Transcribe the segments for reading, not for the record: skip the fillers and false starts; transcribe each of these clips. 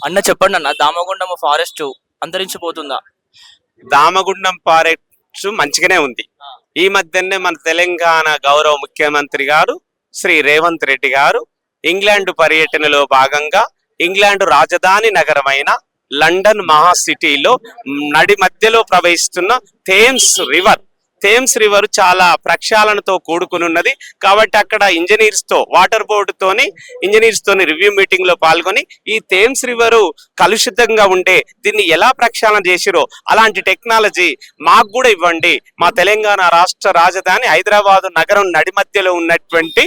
అన్న చెప్పండి అన్న, దామగుండం ఫారెస్ట్ అంతరించిపోతుందా? దామగుండం ఫారెస్ట్ మంచిగానే ఉంది. ఈ మధ్యనే మన తెలంగాణ గౌరవ ముఖ్యమంత్రి గారు శ్రీ రేవంత్ రెడ్డి గారు ఇంగ్లాండ్ పర్యటనలో భాగంగా ఇంగ్లాండ్ రాజధాని నగరమైన లండన్ మహా సిటీలో నడి మధ్యలో ప్రవహిస్తున్న థేమ్స్ రివర్ చాలా ప్రక్షాళనతో కూడుకుని ఉన్నది. కాబట్టి అక్కడ వాటర్ బోర్డు తోని ఇంజనీర్స్ తోని రివ్యూ మీటింగ్ లో పాల్గొని ఈ థేమ్స్ రివర్ కలుషితంగా ఉండే దీన్ని ఎలా ప్రక్షాళన చేసిరో అలాంటి టెక్నాలజీ మాకు కూడా ఇవ్వండి. మా తెలంగాణ రాష్ట్ర రాజధాని హైదరాబాద్ నగరం నడి మధ్యలో ఉన్నటువంటి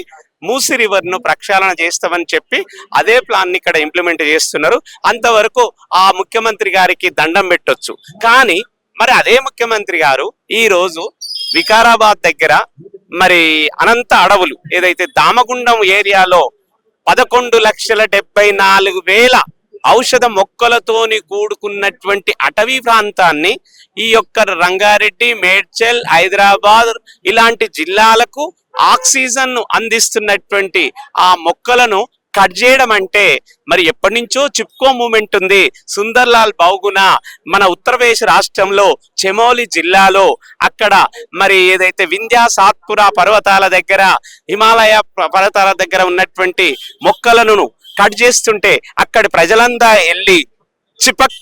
మూసి రివర్ ను ప్రక్షాళన చేస్తామని చెప్పి అదే ప్లాన్ ని ఇక్కడ ఇంప్లిమెంట్ చేస్తున్నారు. అంతవరకు ఆ ముఖ్యమంత్రి గారికి దండం పెట్టొచ్చు. కానీ మరి అదే ముఖ్యమంత్రి గారు ఈ రోజు వికారాబాద్ దగ్గర మరి అనంత అడవులు ఏదైతే దామగుండం ఏరియాలో 11,74,000 ఔషధ మొక్కలతోని కూడుకున్నటువంటి అటవీ ప్రాంతాన్ని ఈ యొక్క రంగారెడ్డి, మేడ్చల్, హైదరాబాద్ ఇలాంటి జిల్లాలకు ఆక్సిజన్ అందిస్తున్నటువంటి ఆ మొక్కలను కట్ చేయడం అంటే మరి ఎప్పటి నుంచో చిప్కో మూమెంట్ ఉంది. సుందర్లాల్ బహుగుణ మన ఉత్తరప్రదేశ్ రాష్ట్రంలో చెమోలి జిల్లాలో అక్కడ మరి ఏదైతే వింధ్యా సాత్పురా పర్వతాల దగ్గర హిమాలయ పర్వతాల దగ్గర ఉన్నటువంటి మొక్కలను కట్ చేస్తుంటే అక్కడి ప్రజలంతా వెళ్ళి చిపక్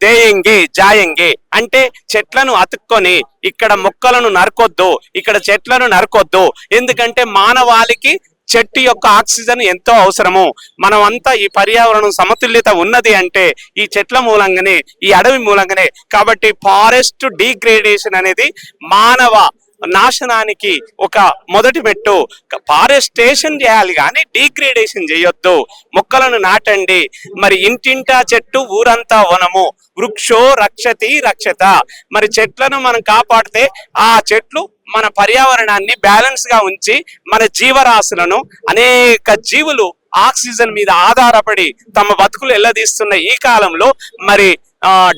దేయంగే జాయంగే అంటే చెట్లను అతుక్కొని ఇక్కడ మొక్కలను నరకొద్దు, ఇక్కడ చెట్లను నరకొద్దు. ఎందుకంటే మానవాళికి చెట్టు యొక్క ఆక్సిజన్ ఎంతో అవసరము. మనం అంతా ఈ పర్యావరణం సమతుల్యత ఉన్నది అంటే ఈ చెట్ల మూలంగానే, ఈ అడవి మూలంగానే. కాబట్టి ఫారెస్ట్ డీగ్రేడేషన్ అనేది మానవ నాశనానికి ఒక మొదటి మెట్టు. ఫారెస్టేషన్ చేయాలి కానీ డీగ్రేడేషన్ చేయొద్దు. మొక్కలను నాటండి. మరి ఇంటింటా చెట్టు ఊరంతా వనము, వృక్షో రక్షతి రక్షత. మరి చెట్లను మనం కాపాడితే ఆ చెట్లు మన పర్యావరణాన్ని బ్యాలెన్స్ గా ఉంచి మన జీవరాశులను అనేక జీవులు ఆక్సిజన్ మీద ఆధారపడి తమ బతుకులు ఎల్లదీస్తున్న ఈ కాలంలో మరి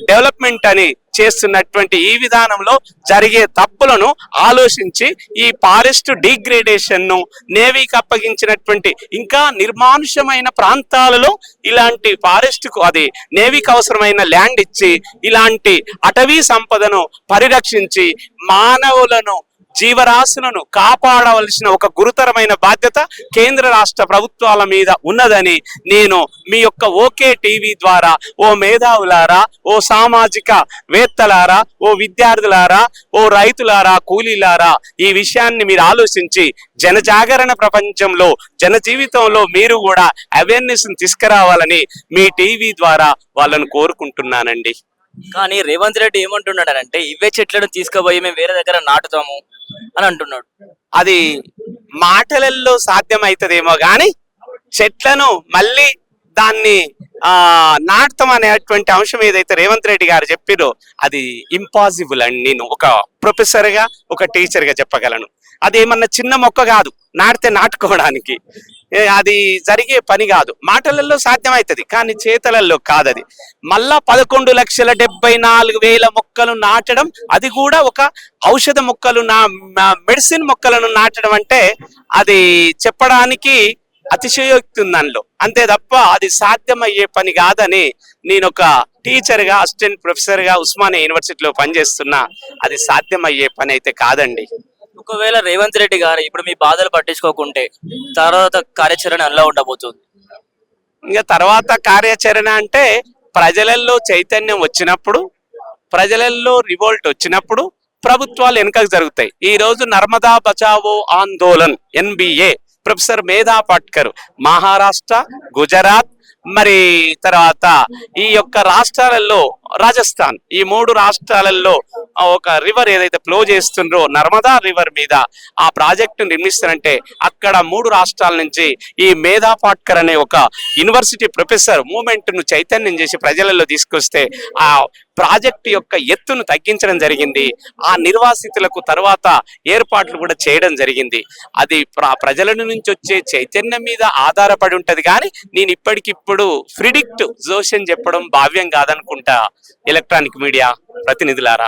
డెవలప్మెంట్ అని చేస్తున్నటువంటి ఈ విధానంలో జరిగే తప్పులను ఆలోచించి ఈ ఫారెస్ట్ డిగ్రేడేషన్ ను నేవీకి అప్పగించినటువంటి ఇంకా నిర్మానుష్యమైన ప్రాంతాలలో ఇలాంటి ఫారెస్ట్ కు అది నేవీకి అవసరమైన ల్యాండ్ ఇచ్చి ఇలాంటి అటవీ సంపదను పరిరక్షించి మానవులను జీవరాశులను కాపాడవలసిన ఒక గురుతరమైన బాధ్యత కేంద్ర రాష్ట్ర ప్రభుత్వాల మీద ఉన్నదని నేను మీ యొక్క ఓకే టీవీ ద్వారా ఓ మేధావులారా, ఓ సామాజిక వేత్తలారా, ఓ విద్యార్థులారా, ఓ రైతులారా, కూలీలారా ఈ విషయాన్ని మీరు ఆలోచించి జనజాగరణ ప్రపంచంలో జన జీవితంలో మీరు కూడా అవేర్నెస్ తీసుకురావాలని మీ టీవీ ద్వారా వాళ్ళను కోరుకుంటున్నానండి. కానీ రేవంత్ రెడ్డి ఏమంటున్నాడంటే ఇవే చెట్లను తీసుకుపోయి మేము వేరే దగ్గర నాటుతాము అని అంటున్నాడు. అది మాటలలో సాధ్యమవుతుందేమో కానీ చెట్లను మళ్ళీ దాన్ని నాటుతాం అనేటువంటి అంశం ఏదైతే రేవంత్ రెడ్డి గారు చెప్పారో అది ఇంపాసిబుల్ అని నేను ఒక ప్రొఫెసర్ గా ఒక టీచర్ గా చెప్పగలను. అది ఏమన్నా చిన్న మొక్క కాదు, నాటితే నాటుకోవడానికి అది జరిగే పని కాదు. మాటలలో సాధ్యమవుతుంది కానీ చేతలలో కాదది. మళ్ళా 11,74,000 మొక్కలు నాటడం, అది కూడా ఒక ఔషధ మొక్కలు మెడిసిన్ మొక్కలను నాటడం అంటే అది చెప్పడానికి అతిశయోక్తి ఉంది దానిలో, అంతే తప్ప అది సాధ్యమయ్యే పని కాదని నేను ఒక టీచర్ గా అసిస్టెంట్ ప్రొఫెసర్ గా ఉస్మానియా యూనివర్సిటీలో పనిచేస్తున్నా. అది సాధ్యమయ్యే పని అయితే కాదండి. ఒకవేళ రేవంత్ రెడ్డి గారు ఇప్పుడు మీ బాధలు పట్టించుకోకుంటే తర్వాత కార్యాచరణ ఎలా ఉండబోతుంది? ఇంకా తర్వాత కార్యాచరణ అంటే ప్రజలలో చైతన్యం వచ్చినప్పుడు, ప్రజలలో రివోల్ట్ వచ్చినప్పుడు ప్రభుత్వాలు వెనుకకు జరుగుతాయి. ఈ రోజు నర్మదా బచావో ఆందోళన్ NBA ప్రొఫెసర్ మేధా పాట్కర్ మహారాష్ట్ర, గుజరాత్ మరి తర్వాత ఈ యొక్క రాష్ట్రాలలో రాజస్థాన్ ఈ 3 రాష్ట్రాలలో ఒక రివర్ ఏదైతే ఫ్లో చేస్తుండ్రో నర్మదా రివర్ మీద ఆ ప్రాజెక్టు నిర్మిస్తారంటే అక్కడ 3 రాష్ట్రాల నుంచి ఈ మేధా పాట్కర్ అనే ఒక యూనివర్సిటీ ప్రొఫెసర్ మూమెంట్ ను చైతన్యం చేసి ప్రజలలో తీసుకొస్తే ఆ ప్రాజెక్టు యొక్క ఎత్తును తగ్గించడం జరిగింది. ఆ నిర్వాసితులకు తర్వాత ఏర్పాట్లు కూడా చేయడం జరిగింది. అది ప్రజల నుంచి వచ్చే చైతన్యం మీద ఆధారపడి ఉంటది. కానీ నేను ఇప్పటికిప్పుడు ప్రిడిక్ట్ జోషన్ చెప్పడం భావ్యం కాదనుకుంటా. Electronic media ప్రతినిధులారా.